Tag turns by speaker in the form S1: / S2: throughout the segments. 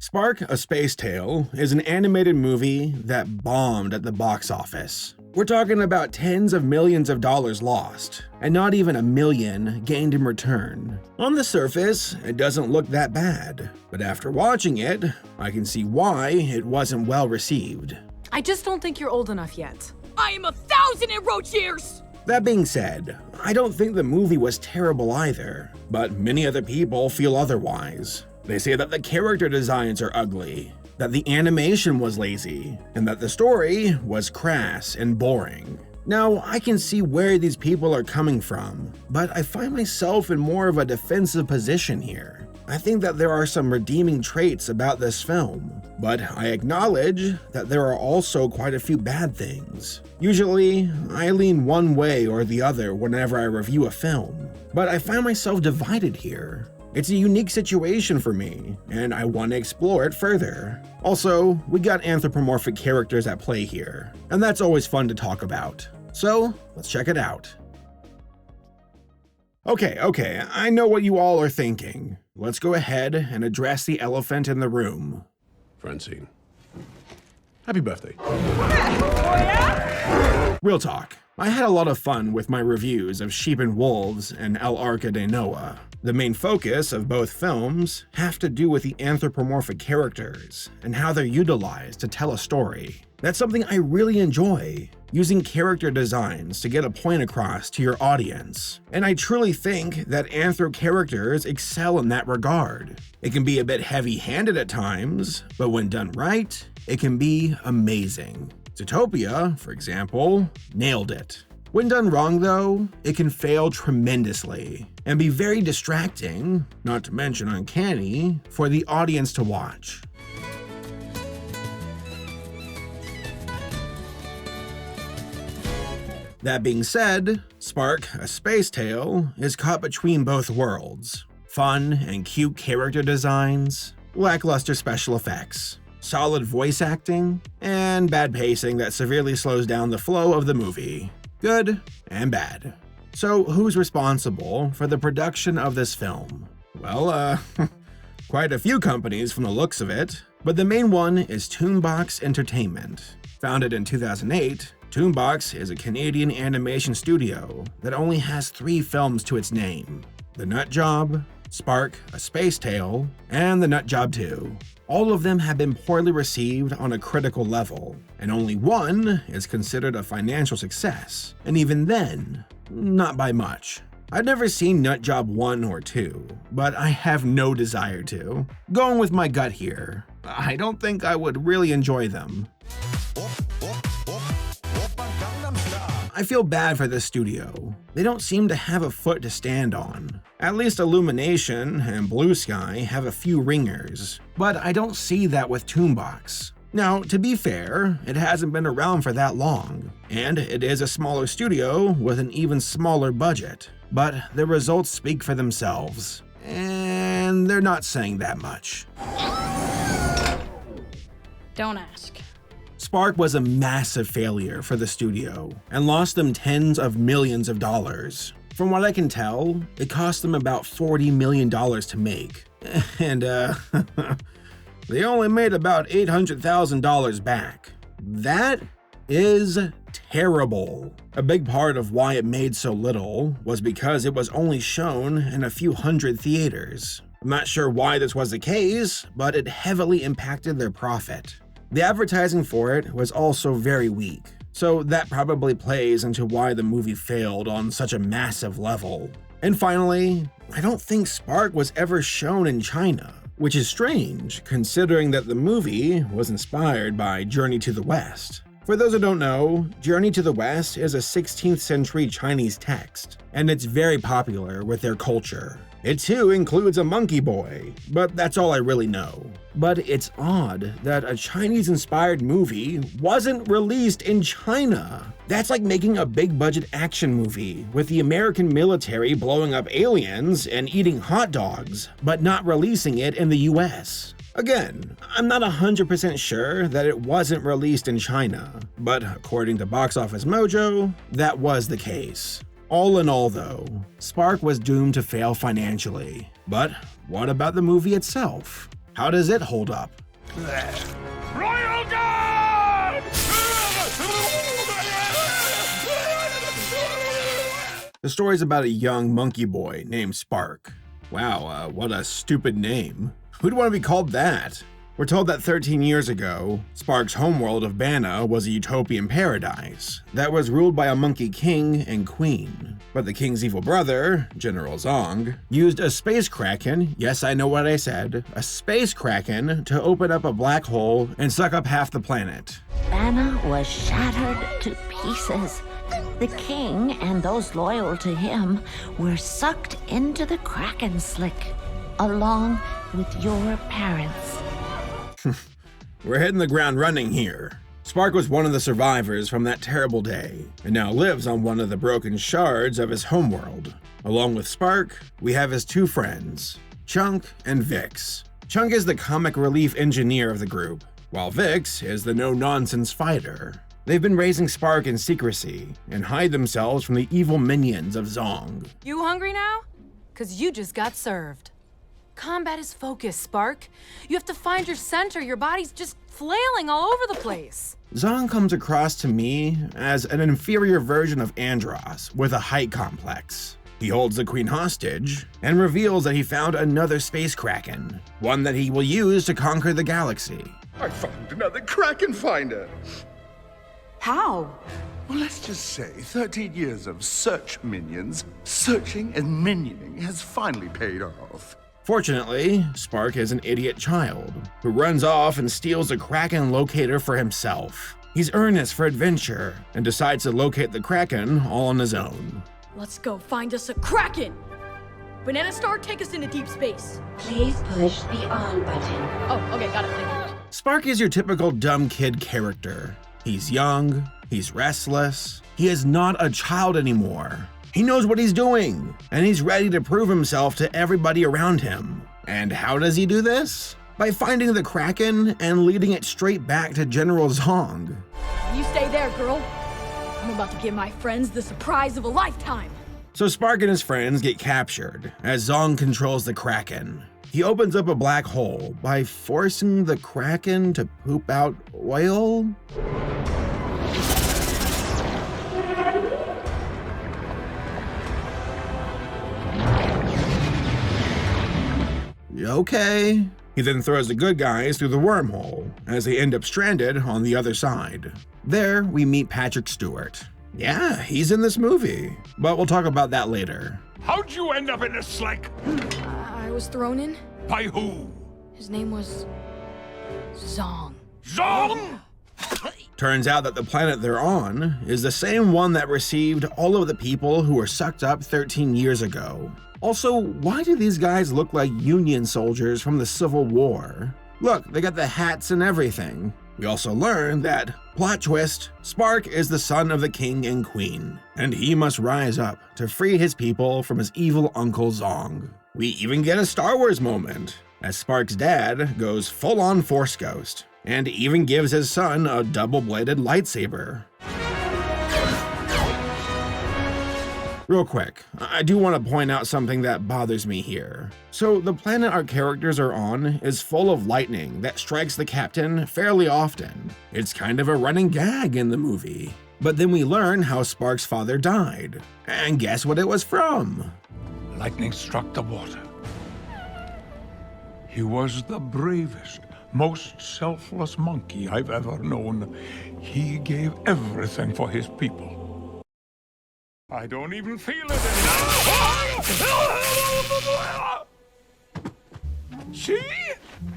S1: Spark: A Space Tale is an animated movie that bombed at the box office. We're talking about tens of millions of dollars lost, and not even $1 million gained in return. On the surface, it doesn't look that bad, but after watching it, I can see why it wasn't well received.
S2: I just don't think you're old enough yet.
S3: I am 1,000 in roach years!
S1: That being said, I don't think the movie was terrible either, but many other people feel otherwise. They say that the character designs are ugly, that the animation was lazy, and that the story was crass and boring. Now, I can see where these people are coming from, but I find myself in more of a defensive position here. I think that there are some redeeming traits about this film, but I acknowledge that there are also quite a few bad things. Usually, I lean one way or the other whenever I review a film, but I find myself divided here. It's a unique situation for me, and I want to explore it further. Also, we got anthropomorphic characters at play here, and that's always fun to talk about. So, let's check it out. Okay, I know what you all are thinking. Let's go ahead and address the elephant in the room.
S4: Francine, happy birthday.
S1: Real talk. I had a lot of fun with my reviews of Sheep and Wolves and El Arca de Noah. The main focus of both films have to do with the anthropomorphic characters and how they're utilized to tell a story. That's something I really enjoy, using character designs to get a point across to your audience. And I truly think that anthro characters excel in that regard. It can be a bit heavy-handed at times, but when done right, it can be amazing. Zootopia, for example, nailed it. When done wrong though, it can fail tremendously and be very distracting, not to mention uncanny, for the audience to watch. That being said, Spark: A Space Tale is caught between both worlds. Fun and cute character designs, lackluster special effects, solid voice acting, and bad pacing that severely slows down the flow of the movie. Good and bad. So who's responsible for the production of this film? Well, quite a few companies from the looks of it, but the main one is Toonbox Entertainment. Founded in 2008, Toonbox is a Canadian animation studio that only has 3 films to its name: The Nut Job, Spark: A Space Tale, and The Nut Job 2. All of them have been poorly received on a critical level, and only one is considered a financial success, and even then, not by much. I've never seen Nut Job 1 or 2, but I have no desire to. Going with my gut here, I don't think I would really enjoy them. I feel bad for this studio. They don't seem to have a foot to stand on. At least Illumination and Blue Sky have a few ringers, but I don't see that with Toonbox. Now, to be fair, it hasn't been around for that long, and it is a smaller studio with an even smaller budget, but the results speak for themselves, and they're not saying that much.
S3: Don't ask.
S1: Spark was a massive failure for the studio and lost them tens of millions of dollars. From what I can tell, it cost them about $40 million to make, and they only made about $800,000 back. That is terrible. A big part of why it made so little was because it was only shown in a few hundred theaters. I'm not sure why this was the case, but it heavily impacted their profit. The advertising for it was also very weak, so that probably plays into why the movie failed on such a massive level. And finally, I don't think Spark was ever shown in China, which is strange considering that the movie was inspired by Journey to the West. For those who don't know, Journey to the West is a 16th century Chinese text, and it's very popular with their culture. It too includes a monkey boy, but that's all I really know. But it's odd that a Chinese-inspired movie wasn't released in China. That's like making a big-budget action movie with the American military blowing up aliens and eating hot dogs, but not releasing it in the US. Again, I'm not 100% sure that it wasn't released in China, but according to Box Office Mojo, that was the case. All in all though, Spark was doomed to fail financially. But what about the movie itself? How does it hold up?
S5: Royal Guard!
S1: The story's about a young monkey boy named Spark. Wow, what a stupid name. Who'd want to be called that? We're told that 13 years ago, Spark's homeworld of Banna was a utopian paradise that was ruled by a monkey king and queen. But the king's evil brother, General Zong, used a space kraken, yes I know what I said, a space kraken to open up a black hole and suck up half the planet.
S6: Banna was shattered to pieces. The king and those loyal to him were sucked into the kraken slick, along with your parents.
S1: We're hitting the ground running here. Spark was one of the survivors from that terrible day, and now lives on one of the broken shards of his homeworld. Along with Spark, we have his two friends, Chunk and Vix. Chunk is the comic relief engineer of the group, while Vix is the no-nonsense fighter. They've been raising Spark in secrecy and hide themselves from the evil minions of Zong.
S2: You hungry now? 'Cause you just got served. Combat is focus, Spark. You have to find your center. Your body's just flailing all over the place.
S1: Zong comes across to me as an inferior version of Andros with a height complex. He holds the queen hostage and reveals that he found another space kraken, one that he will use to conquer the galaxy.
S7: I found another kraken finder.
S2: How?
S7: Well, let's just say 13 years of search minions, searching and minioning has finally paid off.
S1: Fortunately, Spark is an idiot child who runs off and steals a kraken locator for himself. He's earnest for adventure and decides to locate the kraken all on his own.
S3: Let's go find us a kraken! Banana Star, take us into deep space.
S6: Please push the on button.
S3: Oh, okay, got it. Thank you.
S1: Spark is your typical dumb kid character. He's young, he's restless, he is not a child anymore. He knows what he's doing, and he's ready to prove himself to everybody around him. And how does he do this? By finding the kraken and leading it straight back to General Zong.
S3: You stay there, girl. I'm about to give my friends the surprise of a lifetime.
S1: So Spark and his friends get captured as Zong controls the kraken. He opens up a black hole by forcing the kraken to poop out oil? Okay. He then throws the good guys through the wormhole as they end up stranded on the other side. There, we meet Patrick Stewart. Yeah, he's in this movie, but we'll talk about that later.
S5: How'd you end up in a slick?
S3: I was thrown in.
S5: By who?
S3: His name was Zong.
S5: Zong?
S1: Turns out that the planet they're on is the same one that received all of the people who were sucked up 13 years ago. Also, why do these guys look like Union soldiers from the Civil War? Look, they got the hats and everything. We also learn that, plot twist, Spark is the son of the king and queen, and he must rise up to free his people from his evil uncle Zong. We even get a Star Wars moment, as Spark's dad goes full-on Force Ghost, and even gives his son a double-bladed lightsaber. Real quick, I do want to point out something that bothers me here. So the planet our characters are on is full of lightning that strikes the captain fairly often. It's kind of a running gag in the movie. But then we learn how Spark's father died. And guess what it was from?
S5: Lightning struck the water. He was the bravest, most selfless monkey I've ever known. He gave everything for his people. I don't even feel it anymore. See?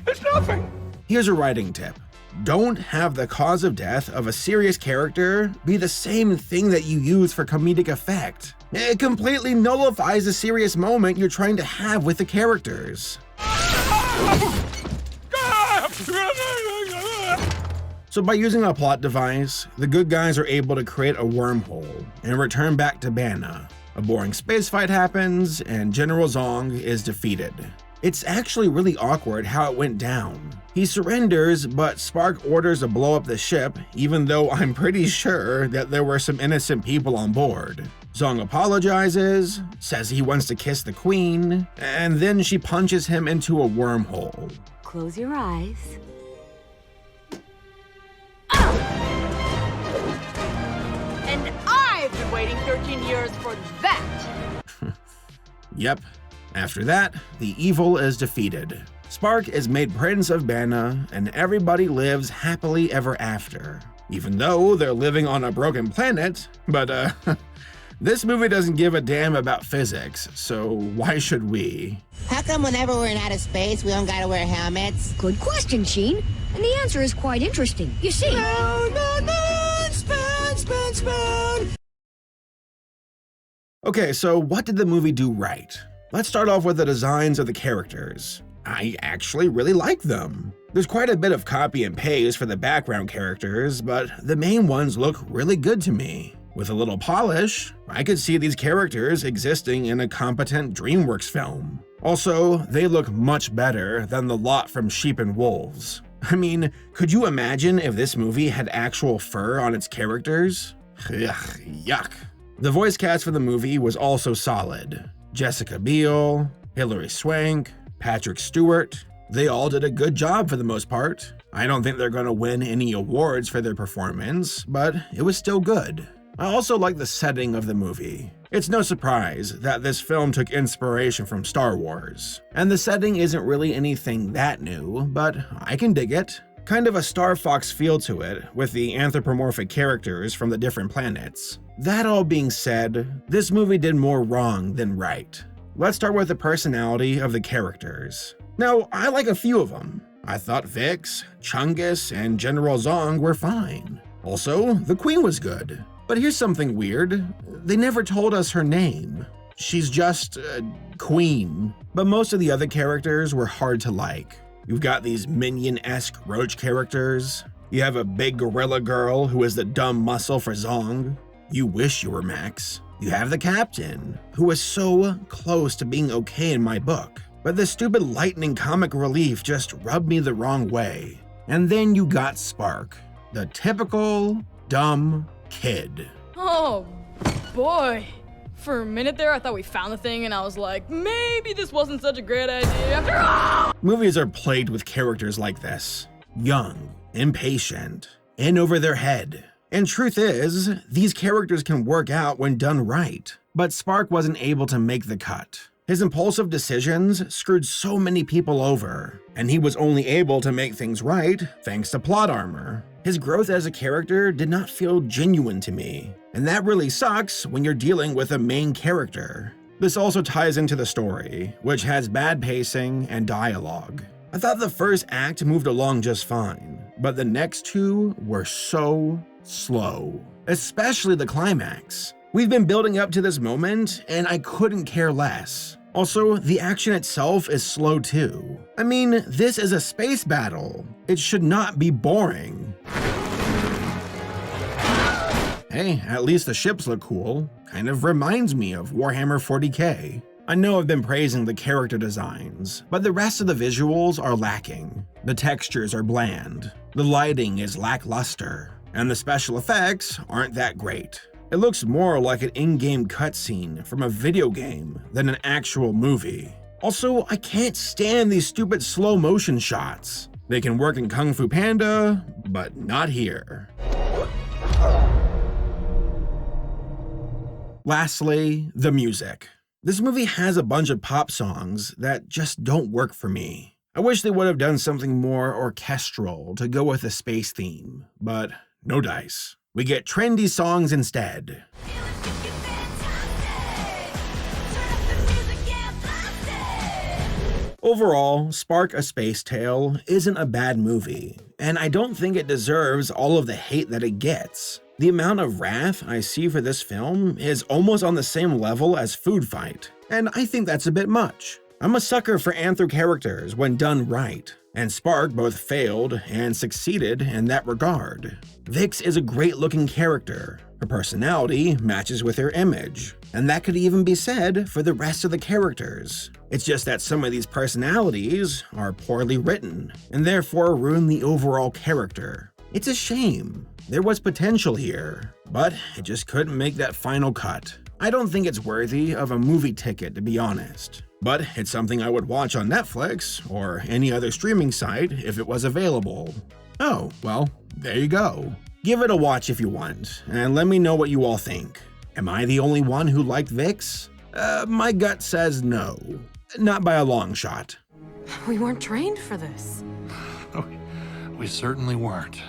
S5: It's nothing.
S1: Here's a writing tip. Don't have the cause of death of a serious character be the same thing that you use for comedic effect. It completely nullifies the serious moment you're trying to have with the characters. So by using a plot device, the good guys are able to create a wormhole and return back to Banna. A boring space fight happens, and General Zong is defeated. It's actually really awkward how it went down. He surrenders, but Spark orders to blow up the ship, even though I'm pretty sure that there were some innocent people on board. Zong apologizes, says he wants to kiss the queen, and then she punches him into a wormhole.
S8: close your eyes.
S3: And I've been waiting 13 years for that!
S1: Yep. After that, the evil is defeated. Spark is made Prince of Banna, and everybody lives happily ever after. Even though they're living on a broken planet, but this movie doesn't give a damn about physics, so why should we?
S9: How come whenever we're in outer space, we don't gotta wear helmets?
S10: Good question, Sheen. And the answer is quite interesting. You see... Spoon!
S1: Okay, so what did the movie do right? Let's start off with the designs of the characters. I actually really like them. There's quite a bit of copy and paste for the background characters, but the main ones look really good to me. With a little polish, I could see these characters existing in a competent DreamWorks film. Also, they look much better than the lot from Sheep and Wolves. I mean, could you imagine if this movie had actual fur on its characters? Ugh, yuck. The voice cast for the movie was also solid. Jessica Biel, Hilary Swank, Patrick Stewart, they all did a good job for the most part. I don't think they're gonna win any awards for their performance, but it was still good. I also like the setting of the movie. It's no surprise that this film took inspiration from Star Wars, and the setting isn't really anything that new, but I can dig it. Kind of a Star Fox feel to it, with the anthropomorphic characters from the different planets. That all being said, this movie did more wrong than right. Let's start with the personality of the characters. Now, I like a few of them. I thought Vix, Chungus, and General Zong were fine. Also, the Queen was good. But here's something weird. They never told us her name. She's just Queen. But most of the other characters were hard to like. You've got these minion-esque roach characters. You have a big gorilla girl who is the dumb muscle for Zong. You wish you were Max. You have the Captain, who was so close to being okay in my book. But the stupid lightning comic relief just rubbed me the wrong way. And then you got Spark, the typical dumb kid.
S3: Oh, boy. For a minute there, I thought we found the thing, and I was like, maybe this wasn't such a great idea after all.
S1: Movies are plagued with characters like this. Young, impatient, in over their head. And truth is, these characters can work out when done right. But Spark wasn't able to make the cut. His impulsive decisions screwed so many people over, and he was only able to make things right thanks to plot armor. His growth as a character did not feel genuine to me, and that really sucks when you're dealing with a main character. This also ties into the story, which has bad pacing and dialogue. I thought the first act moved along just fine, but the next two were so slow, especially the climax. We've been building up to this moment, and I couldn't care less. Also, the action itself is slow too. I mean, this is a space battle. It should not be boring. Hey, at least the ships look cool. Kind of reminds me of Warhammer 40k. I know I've been praising the character designs, but the rest of the visuals are lacking. The textures are bland, the lighting is lackluster, and the special effects aren't that great. It looks more like an in-game cutscene from a video game than an actual movie. Also, I can't stand these stupid slow motion shots. They can work in Kung Fu Panda, but not here. Lastly, the music. This movie has a bunch of pop songs that just don't work for me. I wish they would have done something more orchestral to go with the space theme, but no dice. We get trendy songs instead. Overall, Spark: A Space Tale isn't a bad movie, and I don't think it deserves all of the hate that it gets. The amount of wrath I see for this film is almost on the same level as Food Fight, and I think that's a bit much. I'm a sucker for anthro characters when done right, and Spark both failed and succeeded in that regard. Vix is a great-looking character. Her personality matches with her image, and that could even be said for the rest of the characters. It's just that some of these personalities are poorly written, and therefore ruin the overall character. It's a shame. There was potential here, but it just couldn't make that final cut. I don't think it's worthy of a movie ticket, to be honest. But it's something I would watch on Netflix or any other streaming site if it was available. Oh, well, there you go. Give it a watch if you want, and let me know what you all think. Am I the only one who liked Vix? My gut says no. Not by a long shot.
S2: We weren't trained for this.
S8: We certainly weren't.